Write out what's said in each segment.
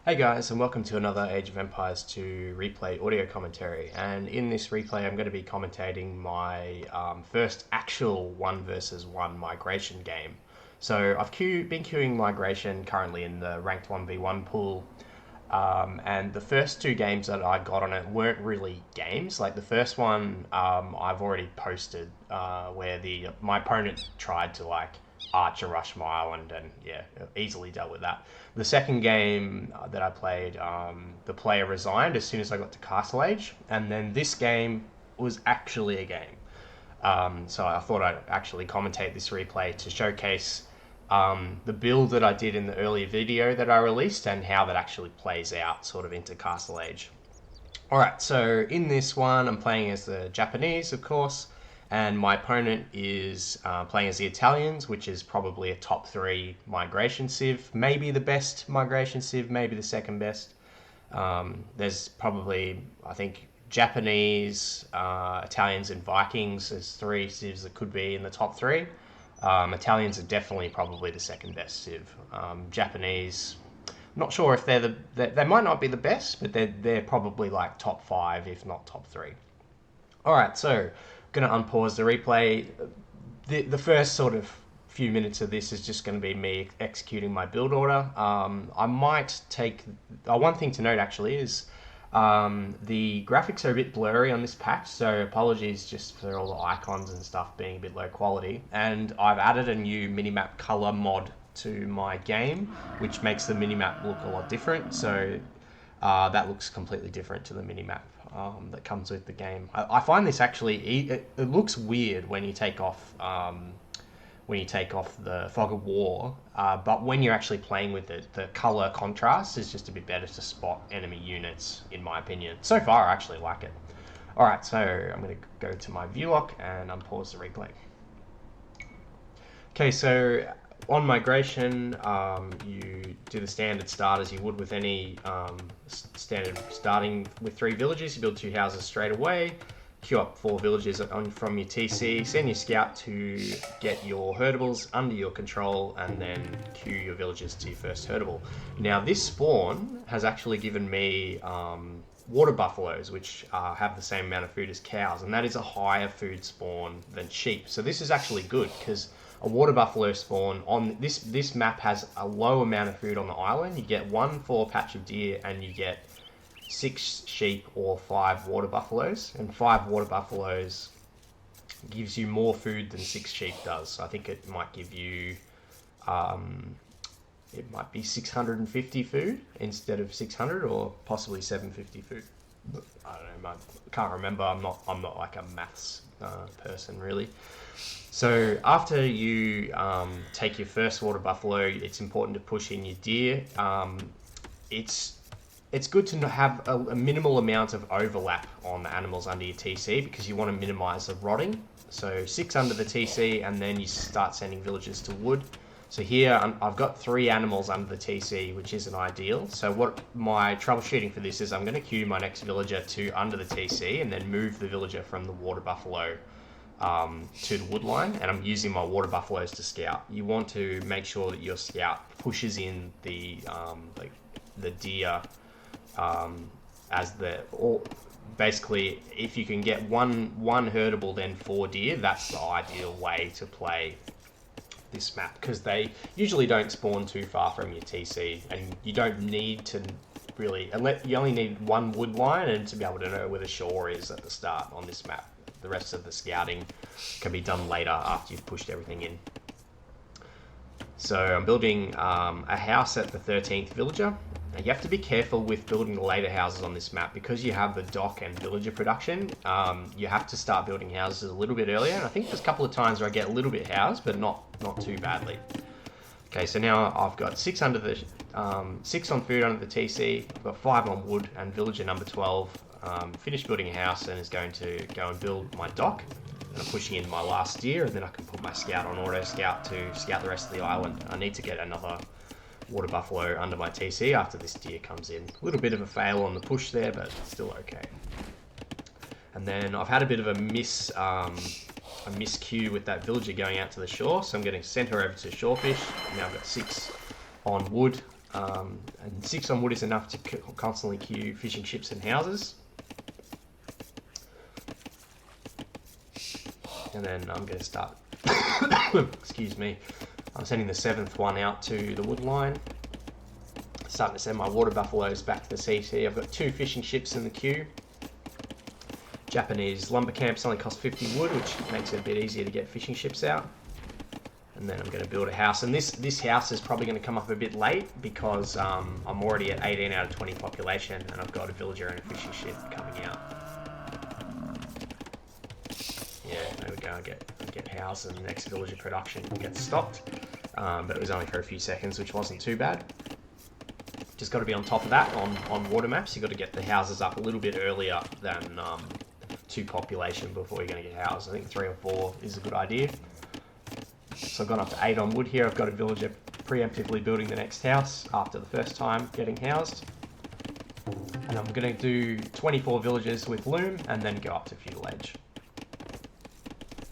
Hey guys, and welcome to another Age of Empires 2 replay audio commentary. And in this replay, I'm going to be commentating my first actual 1 versus 1 migration game. So I've been queuing migration currently in the ranked 1v1 pool. And the first 2 games that I got on it weren't really games. Like the first one, I've already posted where my opponent tried to archer rush my island, and yeah, easily dealt with that. The second game that I played, the player resigned as soon as I got to Castle Age, and then this game was actually a game. So I thought I'd actually commentate this replay to showcase the build that I did in the earlier video that I released and how that actually plays out sort of into Castle Age. Alright, so in this one I'm playing as the Japanese, of course, and my opponent is playing as the Italians, which is probably a top 3 migration civ, maybe the best migration civ, maybe the second best. There's probably, I think, Japanese, Italians, and Vikings as 3 civs that could be in the top 3. Italians are definitely probably the second best civ. Japanese, not sure if they might not be the best, but they're probably like top 5, if not top 3. All right, so going to unpause the replay. The first sort of few minutes of this is just going to be me executing my build order. I might take... one thing to note actually is the graphics are a bit blurry on this patch, so apologies just for all the icons and stuff being a bit low quality. And I've added a new minimap color mod to my game, which makes the minimap look a lot different. So that looks completely different to the minimap that comes with the game. I find this actually, it looks weird when you take off the Fog of War, but when you're actually playing with it, the color contrast is just a bit better to spot enemy units, in my opinion. So far, I actually like it. Alright, so I'm going to go to my view lock and unpause the replay. Okay, so on migration, you do the standard start as you would with any standard starting with 3 villages. You build 2 houses straight away, queue up 4 villages from your TC, send your scout to get your herdables under your control, and then queue your villages to your first herdable. Now this spawn has actually given me water buffaloes, which have the same amount of food as cows, and that is a higher food spawn than sheep. So this is actually good, because a water buffalo spawn on this map has a low amount of food on the island. You get 1 for a patch of deer, and you get 6 sheep or 5 water buffaloes, and 5 water buffaloes gives you more food than 6 sheep does. So I think it might give you it might be 650 food instead of 600, or possibly 750 food. I don't know, I can't remember. I'm not like a maths person really. So after you take your first water buffalo, it's important to push in your deer. It's good to have a minimal amount of overlap on the animals under your TC, because you want to minimize the rotting. So 6 under the TC, and then you start sending villagers to wood. So here I've got 3 animals under the TC, which isn't ideal. So what my troubleshooting for this is, I'm going to queue my next villager to under the TC, and then move the villager from the water buffalo to the wood line, and I'm using my water buffaloes to scout. You want to make sure that your scout pushes in the deer basically, if you can get one herdable, then 4 deer, that's the ideal way to play this map, because they usually don't spawn too far from your TC, and you don't need to really, you only need 1 wood line and to be able to know where the shore is at the start on this map. The rest of the scouting can be done later after you've pushed everything in. So I'm building a house at the 13th villager. Now you have to be careful with building the later houses on this map, because you have the dock and villager production. You have to start building houses a little bit earlier, and I think there's a couple of times where I get a little bit housed, but not too badly. Okay, so now I've got 6 under the 6 on food under the TC. I've got 5 on wood, and villager number 12 finished building a house and is going to go and build my dock. And I'm pushing in my last deer, and then I can put my scout on auto scout to scout the rest of the island. I need to get another water buffalo under my TC after this deer comes in. A little bit of a fail on the push there, but still okay. And then I've had a bit of a miscue with that villager going out to the shore, so I'm going to send her over to shorefish. Now I've got 6 on wood. And 6 on wood is enough to constantly queue fishing ships and houses. And then I'm going to start, excuse me, I'm sending the 7th one out to the wood line. Starting to send my water buffaloes back to the CT. I've got 2 fishing ships in the queue. Japanese lumber camps only cost 50 wood, which makes it a bit easier to get fishing ships out. And then I'm going to build a house. And this house is probably going to come up a bit late because I'm already at 18 out of 20 population and I've got a villager and a fishing ship coming out. Yeah, there we go. I get house and the next villager production gets stopped. But it was only for a few seconds, which wasn't too bad. Just got to be on top of that on water maps. You've got to get the houses up a little bit earlier than 2 population before you're going to get houses. I think 3 or 4 is a good idea. So I've gone up to 8 on wood here. I've got a villager preemptively building the next house after the first time getting housed. And I'm going to do 24 villagers with loom and then go up to feudal age.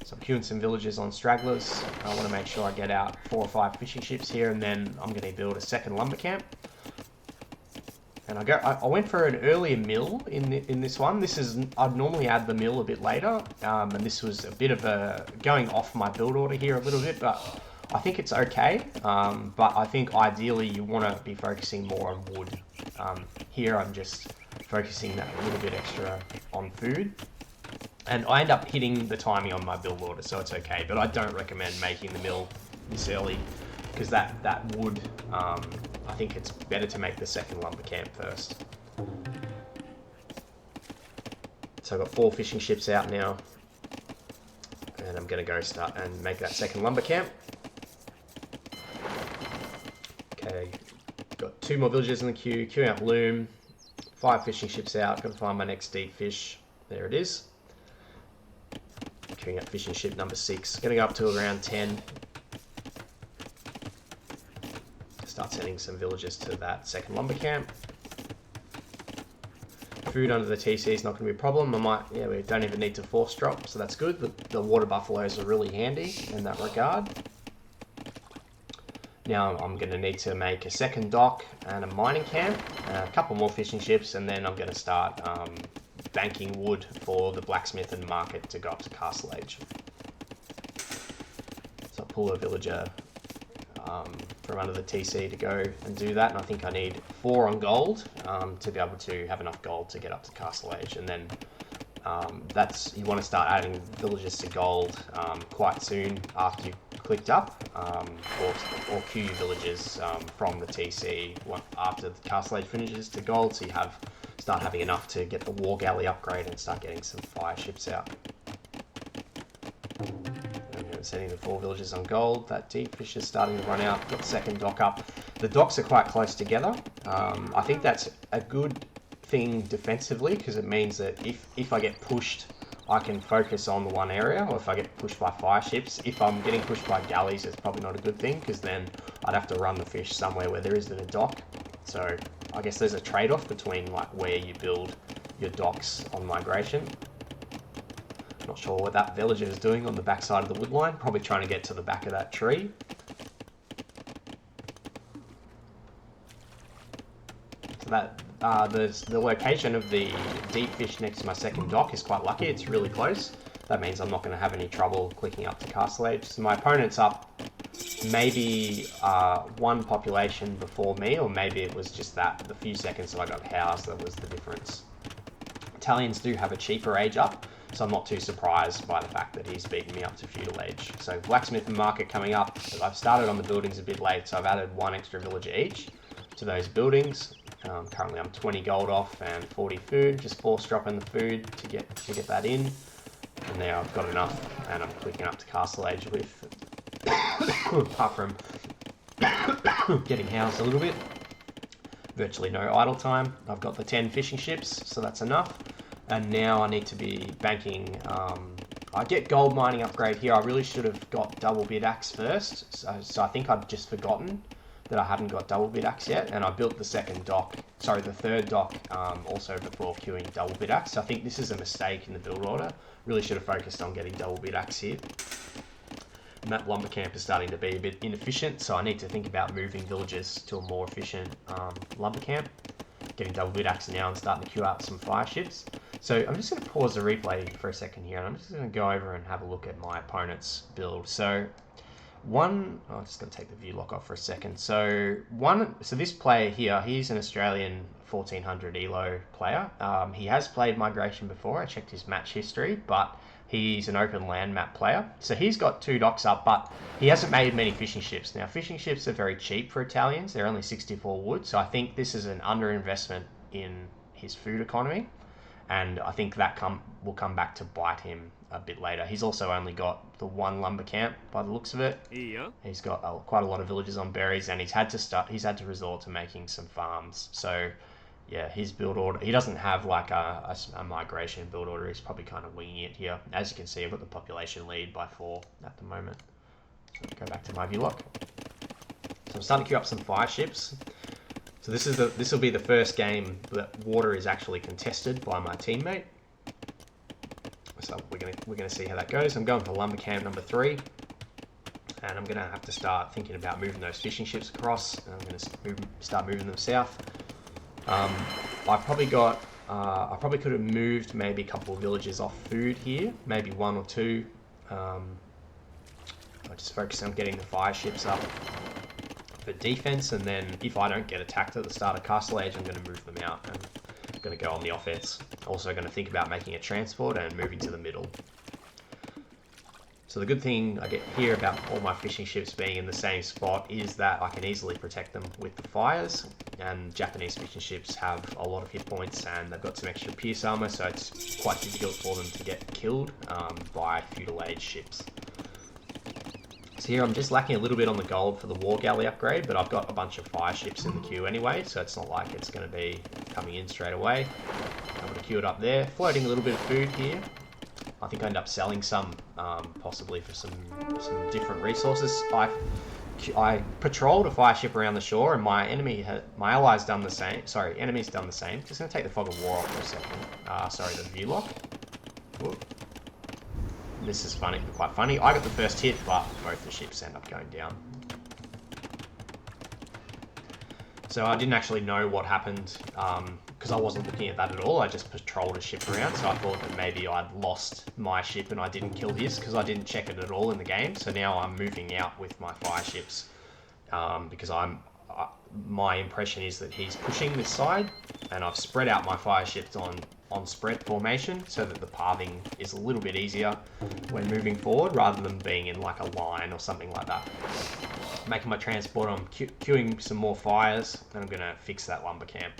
So I'm queuing some villagers on stragglers. I want to make sure I get out 4 or 5 fishing ships here, and then I'm going to build a second lumber camp. And I went for an earlier mill in this one. I'd normally add the mill a bit later, and this was a bit of a going off my build order here a little bit, but I think it's okay. But I think ideally you want to be focusing more on wood. Here I'm just focusing that a little bit extra on food. And I end up hitting the timing on my build order, so it's okay. But I don't recommend making the mill this early, because that wood, I think it's better to make the second lumber camp first. So I've got 4 fishing ships out now, and I'm going to go start and make that second lumber camp. Okay, got 2 more villagers in the queue, queuing up loom, 5 fishing ships out, got to find my next deep fish. There it is. Queuing up fishing ship number 6, going to go up to around 10. Start sending some villagers to that second lumber camp. Food under the TC is not going to be a problem. We don't even need to force drop, so that's good. The water buffaloes are really handy in that regard. Now I'm going to need to make a second dock and a mining camp, a couple more fishing ships, and then I'm going to start banking wood for the blacksmith and market to go up to Castle Age. So I'll pull a villager from under the TC to go and do that, and I think I need 4 on gold to be able to have enough gold to get up to Castle Age. And then you want to start adding villagers to gold quite soon after you've clicked up, or queue your villagers from the TC after the Castle Age finishes to gold, so you start having enough to get the war galley upgrade and start getting some fire ships out. Sending the 4 villagers on gold. That deep fish is starting to run out. Got the second dock up. The docks are quite close together. I think that's a good thing defensively, because it means that if I get pushed, I can focus on the one area, or if I get pushed by fire ships. If I'm getting pushed by galleys, it's probably not a good thing, because then I'd have to run the fish somewhere where there isn't a dock. So I guess there's a trade-off between like where you build your docks on migration. Not sure what that villager is doing on the back side of the wood line. Probably trying to get to the back of that tree. So that the location of the deep fish next to my second dock is quite lucky. It's really close. That means I'm not going to have any trouble clicking up to Castle Age. So my opponent's up maybe 1 population before me, or maybe it was just the few seconds that I got housed that was the difference. Italians do have a cheaper age up, so I'm not too surprised by the fact that he's beaten me up to feudal age. So blacksmith and market coming up. I've started on the buildings a bit late, so I've added 1 extra villager each to those buildings. Currently I'm 20 gold off and 40 food, just force dropping the food to get that in. And now I've got enough, and I'm clicking up to Castle Age with, apart from getting housed a little bit, virtually no idle time. I've got the 10 fishing ships, so that's enough. And now I need to be banking, I get gold mining upgrade here. I really should have got double bit axe first. So I think I've just forgotten that I hadn't got double bit axe yet. And I built the third dock also before queuing double bit axe. So I think this is a mistake in the build order. Really should have focused on getting double bit axe here. And that lumber camp is starting to be a bit inefficient, so I need to think about moving villagers to a more efficient lumber camp. Getting double bit axe now and starting to queue up some fire ships. So I'm just going to pause the replay for a second here, and I'm just going to go over and have a look at my opponent's build. So I'm just going to take the view lock off for a second. So this player here, he's an Australian 1400 ELO player. He has played Migration before. I checked his match history, but he's an open land map player. So he's got 2 docks up, but he hasn't made many fishing ships. Now, fishing ships are very cheap for Italians. They're only 64 wood, so I think this is an underinvestment in his food economy, and I think that will come back to bite him a bit later. He's also only got the 1 lumber camp by the looks of it. Yeah. He's got quite a lot of villages on berries, and he's had to resort to making some farms. So yeah, his build order, he doesn't have like a migration build order. He's probably kind of winging it here. As you can see, I've got the population lead by 4 at the moment. So go back to my view lock. So I'm starting to queue up some fire ships. So this will be the first game that water is actually contested by my teammate. So we're gonna see how that goes. I'm going for lumber camp number 3, and I'm gonna have to start thinking about moving those fishing ships across. And I'm gonna start moving them south. I probably could have moved maybe a couple of villages off food here, maybe 1 or 2. I just focus on getting the fire ships up for defense, and then if I don't get attacked at the start of Castle Age, I'm going to move them out and I'm going to go on the offense. Also going to think about making a transport and moving to the middle. So the good thing I get here about all my fishing ships being in the same spot is that I can easily protect them with the fires, and Japanese fishing ships have a lot of hit points and they've got some extra pierce armor, so it's quite difficult for them to get killed by feudal age ships. So here I'm just lacking a little bit on the gold for the war galley upgrade, but I've got a bunch of fire ships in the queue anyway, so it's not like it's going to be coming in straight away. I'm going to queue it up there, floating a little bit of food here. I think I end up selling some, possibly for some different resources. I patrolled a fire ship around the shore, and my ally's done the same. Sorry, enemy's done the same. Just going to take the fog of war off for a second. Sorry, the view lock. Whoop. This is quite funny. I got the first hit, but both the ships end up going down. So I didn't actually know what happened because I wasn't looking at that at all. I just patrolled a ship around, so I thought that maybe I'd lost my ship and I didn't kill his because I didn't check it at all in the game. So now I'm moving out with my fire ships because my impression is that he's pushing this side, and I've spread out my fire ships on spread formation so that the pathing is a little bit easier when moving forward rather than being in like a line or something like that. Making my transport, I'm queuing some more fires, and I'm going to fix that lumber camp.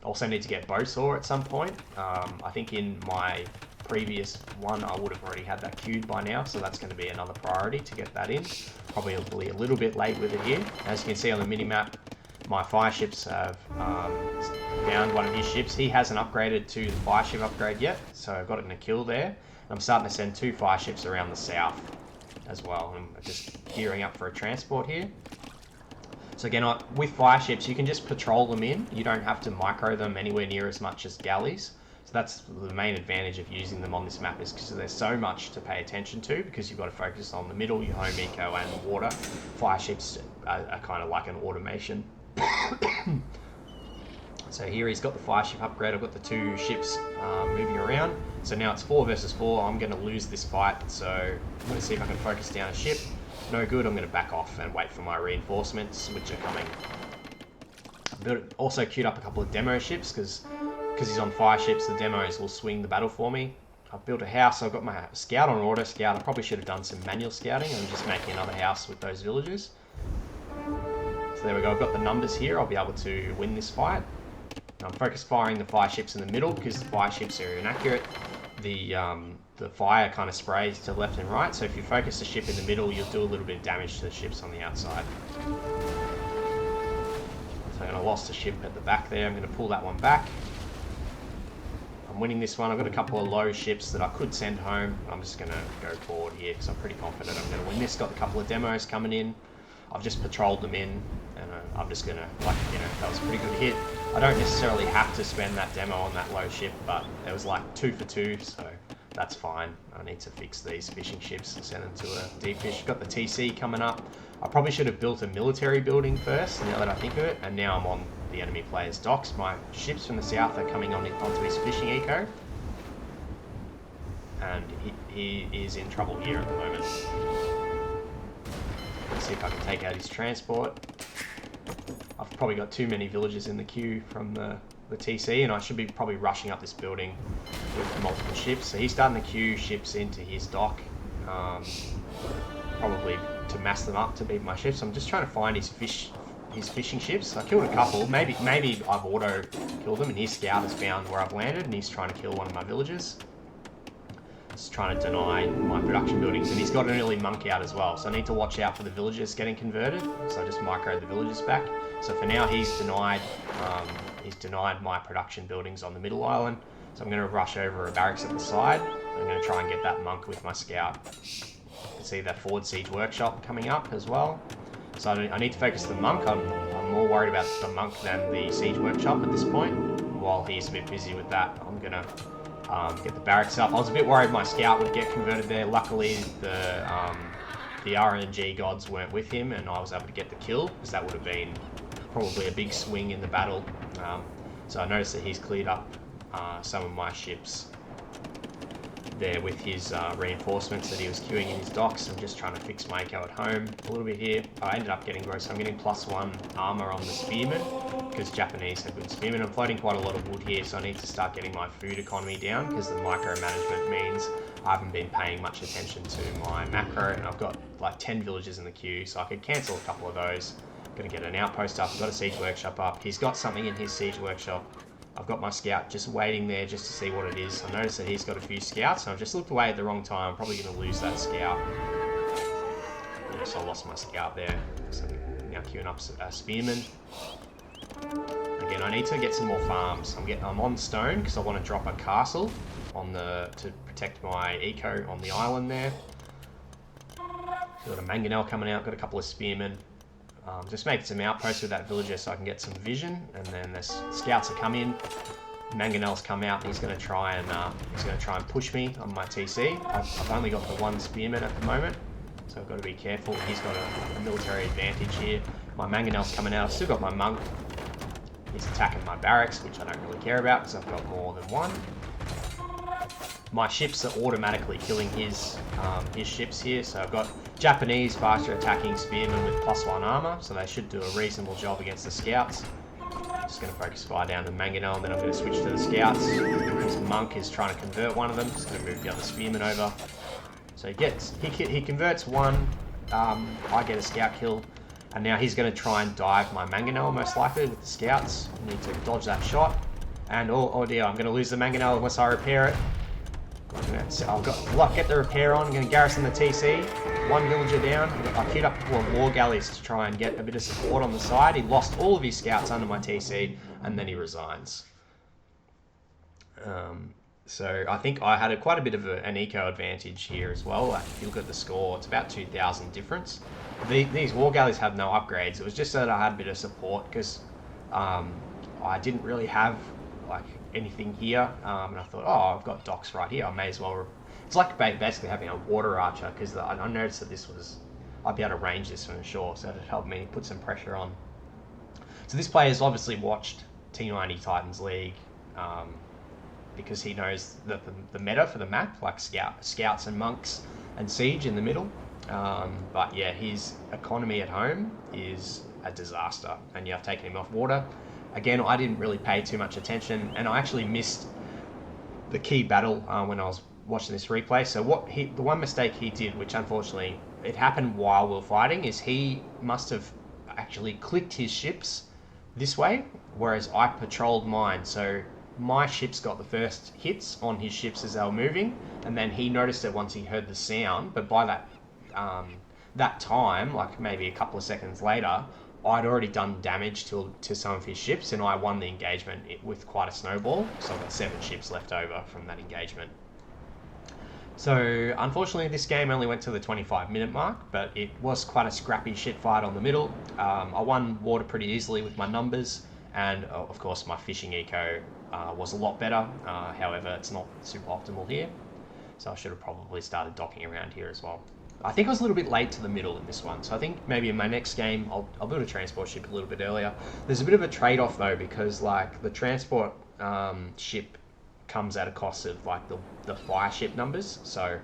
Also need to get bow saw at some point. I think in my previous one I would have already had that queued by now, so that's going to be another priority to get that in. Probably a little bit late with it here. As you can see on the mini-map, my fire ships have downed one of his ships. He hasn't upgraded to the fire ship upgrade yet, so I've got it in a kill there. I'm starting to send 2 fire ships around the south as well. I'm just gearing up for a transport here. So again, with fire ships, you can just patrol them in. You don't have to micro them anywhere near as much as galleys. So that's the main advantage of using them on this map, is because there's so much to pay attention to, because you've got to focus on the middle, your home eco, and the water. Fire ships are kind of like an automation. So here he's got the fire ship upgrade. I've got the 2 ships moving around. So now it's 4 versus 4. I'm going to lose this fight. So I'm going to see if I can focus down a ship. No good. I'm going to back off and wait for my reinforcements, which are coming. I've also queued up a couple of demo ships because he's on fire ships. The demos will swing the battle for me. I've built a house. I've got my scout on auto scout. I probably should have done some manual scouting. I'm just making another house with those villagers. So there we go. I've got the numbers here. I'll be able to win this fight. I'm focus firing the fire ships in the middle because the fire ships are inaccurate. The fire kind of sprays to left and right, so if you focus the ship in the middle, you'll do a little bit of damage to the ships on the outside. So I'm going to lost a ship at the back there. I'm going to pull that one back. I'm winning this one. I've got a couple of low ships that I could send home. I'm just going to go forward here because I'm pretty confident I'm going to win this. Got a couple of demos coming in. I've just patrolled them in, and I'm just going to, that was a pretty good hit. I don't necessarily have to spend that demo on that low ship, but it was like 2 for 2, so that's fine. I need to fix these fishing ships and send them to a deep fish. Got the TC coming up. I probably should have built a military building first, now that I think of it, and now I'm on the enemy player's docks. My ships from the south are coming onto his fishing eco, and he is in trouble here at the moment. Let's see if I can take out his transport. I've probably got too many villagers in the queue from the TC, and I should be probably rushing up this building with multiple ships. So he's starting to queue ships into his dock, probably to mass them up to beat my ships. I'm just trying to find his fishing ships. I killed a couple. Maybe I've auto killed them, and his scout has found where I've landed, and he's trying to kill one of my villagers. He's trying to deny my production buildings, and he's got an early monk out as well. So I need to watch out for the villagers getting converted. So I just microed the villagers back. So for now, he's denied my production buildings on the middle island. So I'm going to rush over a barracks at the side. I'm going to try and get that monk with my scout. You can see that forward siege workshop coming up as well. So I need to focus the monk. I'm more worried about the monk than the siege workshop at this point. While he's a bit busy with that, I'm going to get the barracks up. I was a bit worried my scout would get converted there. Luckily, the RNG gods weren't with him, and I was able to get the kill, because that would have been probably a big swing in the battle. So I noticed that he's cleared up some of my ships there with his reinforcements that he was queuing in his docks. I'm just trying to fix my eco at home a little bit here. I ended up getting gross. I'm getting +1 armor on the spearmen, because Japanese have good spearmen. I'm floating quite a lot of wood here, so I need to start getting my food economy down, because the micromanagement means I haven't been paying much attention to my macro, and I've got like 10 villages in the queue, so I could cancel a couple of those. Going to get an outpost up. I've got a siege workshop up. He's got something in his siege workshop. I've got my scout just waiting there just to see what it is. I noticed that he's got a few scouts, and I've just looked away at the wrong time. I'm probably going to lose that scout. Yes, I lost my scout there. So I'm now queuing up spearmen. Again, I need to get some more farms. I'm on stone because I want to drop a castle to protect my eco on the island there. Got a mangonel coming out. Got a couple of spearmen. Just making some outposts with that villager so I can get some vision, and then the scouts will come in. Mangonel's come out, and he's going to try and push me on my TC. I've only got the one spearman at the moment, so I've got to be careful. He's got a military advantage here. My Mangonel's coming out. I've still got my monk. He's attacking my barracks, which I don't really care about because I've got more than one. My ships are automatically killing his ships here, so I've got Japanese faster attacking spearmen with +1 armor, so they should do a reasonable job against the scouts. I'm just going to focus fire down the Mangonel, and then I'm going to switch to the scouts. This monk is trying to convert one of them. Just going to move the other spearman over. So he converts one. I get a scout kill, and now he's going to try and dive my Mangonel most likely with the scouts. I need to dodge that shot, and oh dear, I'm going to lose the Mangonel unless I repair it. I'll get the repair on. I'm going to garrison the TC. One villager down. I queued up a couple of war galleys to try and get a bit of support on the side. He lost all of his scouts under my TC, and then he resigns. So I think I had quite a bit of an eco advantage here as well. Like if you look at the score, it's about 2,000 difference. These war galleys have no upgrades. It was just that I had a bit of support because I didn't really have like anything here, and I thought, oh, I've got docks right here. I may as well. It's like basically having a water archer, because I noticed that I'd be able to range this from the shore, so it helped me put some pressure on. So this player's obviously watched T90 Titans League, because he knows the meta for the map, like scouts and monks and siege in the middle. But yeah, his economy at home is a disaster, and yeah, I've taken him off water. Again, I didn't really pay too much attention, and I actually missed the key battle when I was watching this replay. So the one mistake he did, which unfortunately it happened while we were fighting, is he must have actually clicked his ships this way, whereas I patrolled mine. So my ships got the first hits on his ships as they were moving, and then he noticed it once he heard the sound. But by that time, like maybe a couple of seconds later, I'd already done damage to some of his ships, and I won the engagement with quite a snowball. So I've got 7 ships left over from that engagement. So unfortunately, this game only went to the 25-minute mark, but it was quite a scrappy shit fight on the middle. I won water pretty easily with my numbers, and of course my fishing eco was a lot better. However, it's not super optimal here. So I should have probably started docking around here as well. I think I was a little bit late to the middle in this one, so I think maybe in my next game I'll build a transport ship a little bit earlier. There's a bit of a trade-off though, because like the transport ship comes at a cost of like the fire ship numbers. So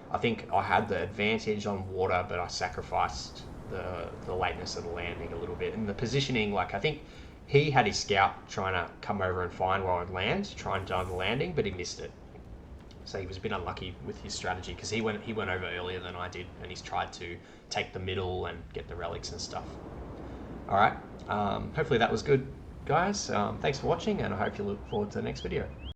I think I had the advantage on water, but I sacrificed the lateness of the landing a little bit. And the positioning, like I think he had his scout trying to come over and find where I'd land, try and time the landing, but he missed it. So he was a bit unlucky with his strategy because he went over earlier than I did, and he's tried to take the middle and get the relics and stuff. All right, hopefully that was good, guys. Thanks for watching, and I hope you look forward to the next video.